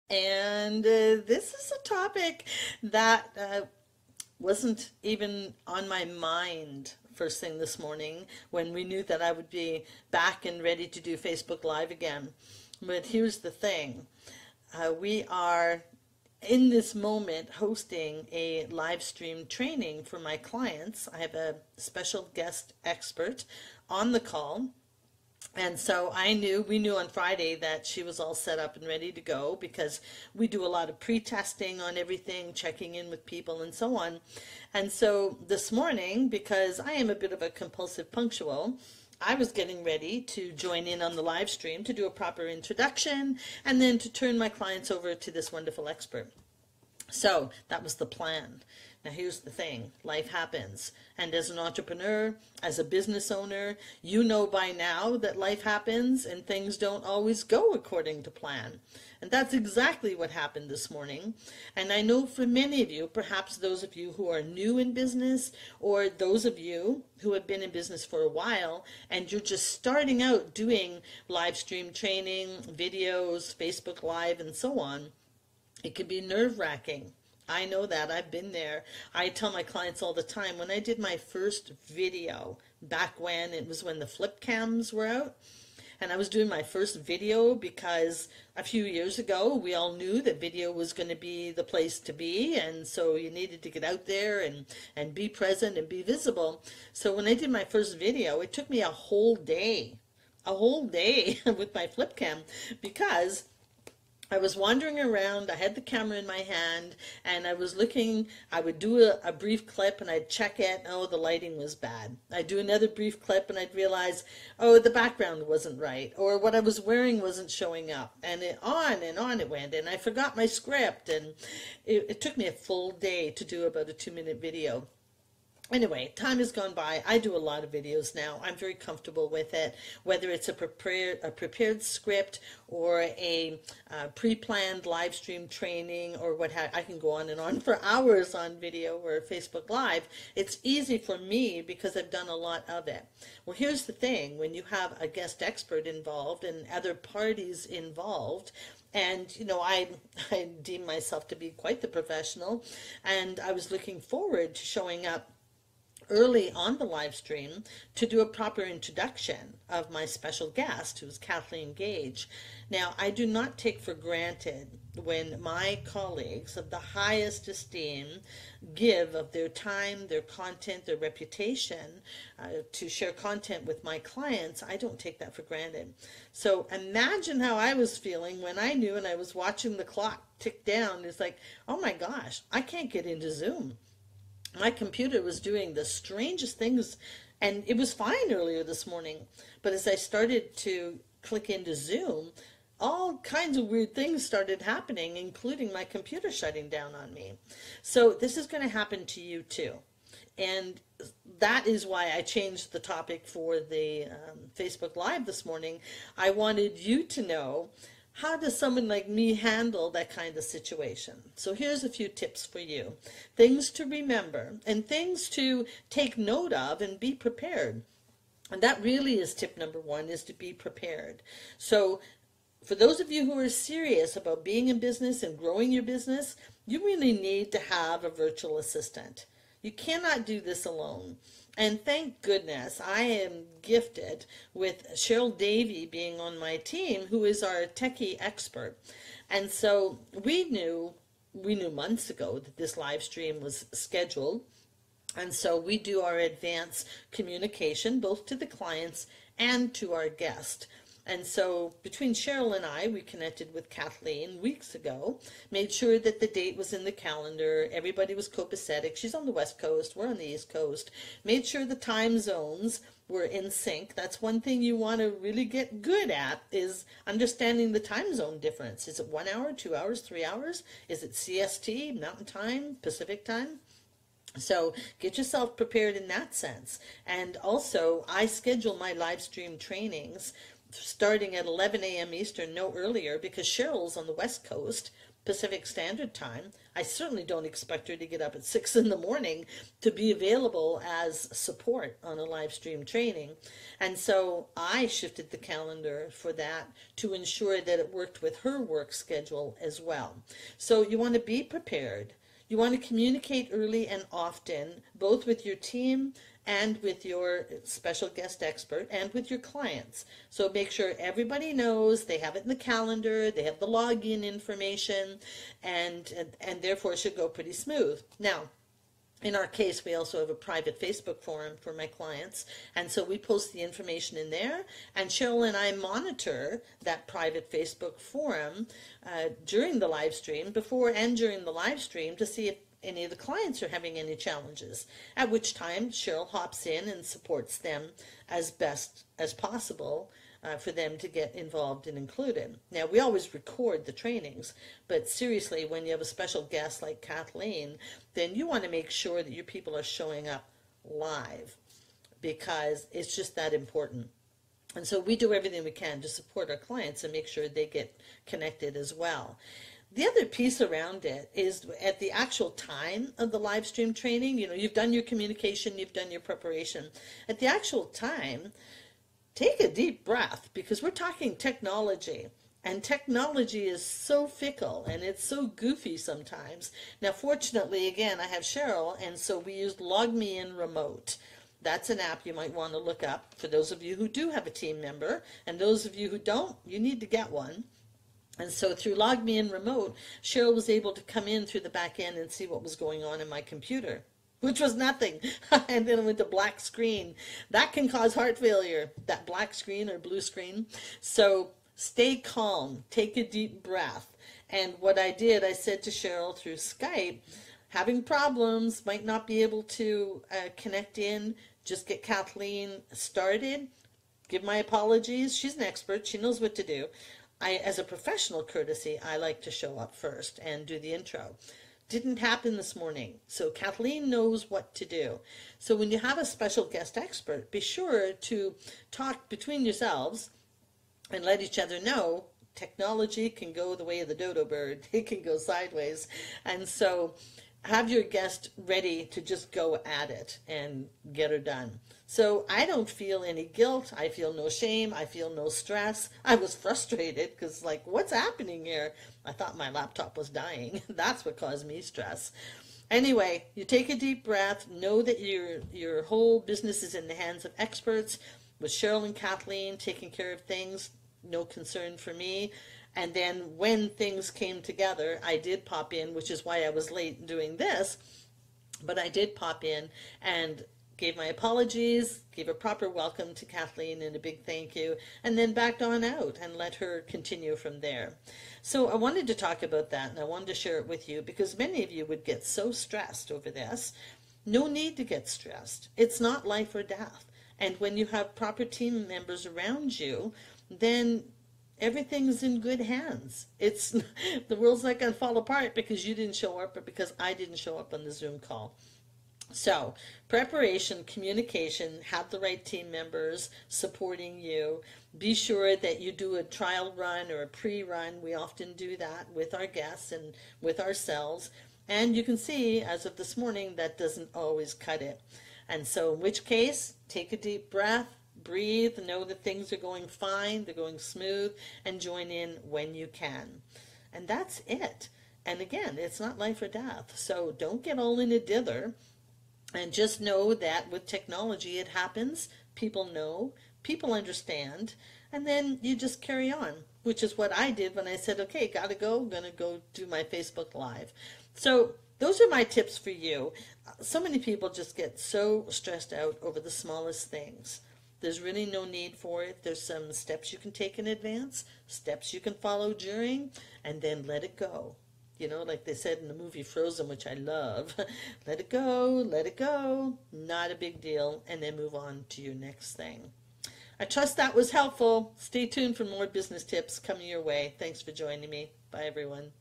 And this is a topic that wasn't even on my mind first thing this morning when we knew that I would be back and ready to do Facebook Live again. But here's the thing. We are in this moment hosting a live stream training for my clients. I have a special guest expert on the call. And so we knew on Friday that she was all set up and ready to go because we do a lot of pre-testing on everything, checking in with people and so on. And so this morning, because I am a bit of a compulsive punctual, I was getting ready to join in on the live stream to do a proper introduction and then to turn my clients over to this wonderful expert. So that was the plan. Now here's the thing, life happens. And as an entrepreneur, as a business owner, you know by now that life happens and things don't always go according to plan. And that's exactly what happened this morning. And I know for many of you, perhaps those of you who are new in business or those of you who have been in business for a while and you're just starting out doing live stream training, videos, Facebook Live, and so on, it can be nerve-wracking. I know that. I've been there. I tell my clients all the time, when I did my first video, back when it was when the flip cams were out, and I was doing my first video because a few years ago we all knew that video was going to be the place to be, and so you needed to get out there and be present and be visible. So when I did my first video, it took me a whole day with my flip cam because I was wandering around, I had the camera in my hand, and I was looking, I would do a brief clip and I'd check it, oh, the lighting was bad. I'd do another brief clip and I'd realize, oh, the background wasn't right, or what I was wearing wasn't showing up, and on and on it went, and I forgot my script, and it took me a full day to do about a 2-minute video. Anyway, time has gone by. I do a lot of videos now. I'm very comfortable with it, whether it's a prepared script or a pre-planned live stream training or what have. I can go on and on for hours on video or Facebook Live. It's easy for me because I've done a lot of it. Well, here's the thing. When you have a guest expert involved and other parties involved, and, I deem myself to be quite the professional, and I was looking forward to showing up early on the live stream to do a proper introduction of my special guest, who's Kathleen Gage. Now, I do not take for granted when my colleagues of the highest esteem give of their time, their content, their reputation to share content with my clients. I don't take that for granted. So imagine how I was feeling when I knew and I was watching the clock tick down. It's like, oh my gosh, I can't get into Zoom. My computer was doing the strangest things, and it was fine earlier this morning. But as I started to click into Zoom, all kinds of weird things started happening, including my computer shutting down on me. So this is going to happen to you too. And that is why I changed the topic for the Facebook Live this morning. I wanted you to know, how does someone like me handle that kind of situation? So here's a few tips for you. Things to remember and things to take note of and be prepared. And that really is tip number one, is to be prepared. So for those of you who are serious about being in business and growing your business, you really need to have a virtual assistant. You cannot do this alone. And thank goodness I am gifted with Cheryl Davey being on my team, who is our techie expert. And so we knew months ago that this live stream was scheduled. And so we do our advance communication both to the clients and to our guest. And so between Cheryl and I, we connected with Kathleen weeks ago, made sure that the date was in the calendar, everybody was copacetic. She's on the West Coast, we're on the East Coast. Made sure the time zones were in sync. That's one thing you want to really get good at, is understanding the time zone difference. Is it 1 hour, 2 hours, 3 hours? Is it CST, Mountain Time, Pacific Time? So get yourself prepared in that sense. And also, I schedule my live stream trainings starting at 11 a.m. Eastern, no earlier, because Cheryl's on the West Coast Pacific Standard Time. I certainly don't expect her to get up at 6 in the morning to be available as support on a live stream training. And so I shifted the calendar for that to ensure that it worked with her work schedule as well. So you want to be prepared. You want to communicate early and often, both with your team and with your special guest expert and with your clients. So make sure everybody knows, they have it in the calendar, they have the login information, and therefore it should go pretty smooth. Now, in our case, we also have a private Facebook forum for my clients, and so we post the information in there, and Cheryl and I monitor that private Facebook forum during the live stream, before and during the live stream, to see if any of the clients are having any challenges, at which time Cheryl hops in and supports them as best as possible for them to get involved and included. Now, we always record the trainings, but seriously, when you have a special guest like Kathleen, then you want to make sure that your people are showing up live, because it's just that important. And so we do everything we can to support our clients and make sure they get connected as well. The other piece around it is at the actual time of the live stream training, you've done your communication, you've done your preparation. At the actual time, take a deep breath, because we're talking technology, and technology is so fickle and it's so goofy sometimes. Now, fortunately, again, I have Cheryl, and so we used LogMeIn Remote. That's an app you might want to look up for those of you who do have a team member, and those of you who don't, you need to get one. And so through LogMeIn Remote, Cheryl was able to come in through the back end and see what was going on in my computer, which was nothing. And then it went to black screen. That can cause heart failure, that black screen or blue screen. So stay calm, take a deep breath. And what I did, I said to Cheryl through Skype, having problems, might not be able to connect in, just get Kathleen started. Give my apologies. She's an expert. She knows what to do. As a professional courtesy, I like to show up first and do the intro. Didn't happen this morning, so Kathleen knows what to do. So when you have a special guest expert, be sure to talk between yourselves and let each other know technology can go the way of the dodo bird. It can go sideways. And so have your guest ready to just go at it and get her done. So I don't feel any guilt. I feel no shame. I feel no stress. I was frustrated because, like, what's happening here? I thought my laptop was dying. That's what caused me stress. Anyway, you take a deep breath. Know that your whole business is in the hands of experts. With Cheryl and Kathleen taking care of things, no concern for me. And then when things came together, I did pop in, which is why I was late doing this. But I did pop in and gave my apologies, gave a proper welcome to Kathleen and a big thank you, and then backed on out and let her continue from there. So I wanted to talk about that, and I wanted to share it with you because many of you would get so stressed over this. No need to get stressed. It's not life or death. And when you have proper team members around you, then everything's in good hands. It's the world's not going to fall apart because you didn't show up or because I didn't show up on the Zoom call. So preparation, communication, have the right team members supporting you. Be sure that you do a trial run or a pre-run. We often do that with our guests and with ourselves. And you can see, as of this morning, that doesn't always cut it. And so in which case, take a deep breath, breathe, know that things are going fine, they're going smooth, and join in when you can. And that's it. And again, it's not life or death. So don't get all in a dither. And just know that with technology, it happens. People know, people understand, and then you just carry on, which is what I did when I said, okay, gotta go, I'm gonna go do my Facebook Live. So those are my tips for you. So many people just get so stressed out over the smallest things. There's really no need for it. There's some steps you can take in advance, steps you can follow during, and then let it go. You know, like they said in the movie Frozen, which I love, let it go, not a big deal, and then move on to your next thing. I trust that was helpful. Stay tuned for more business tips coming your way. Thanks for joining me. Bye, everyone.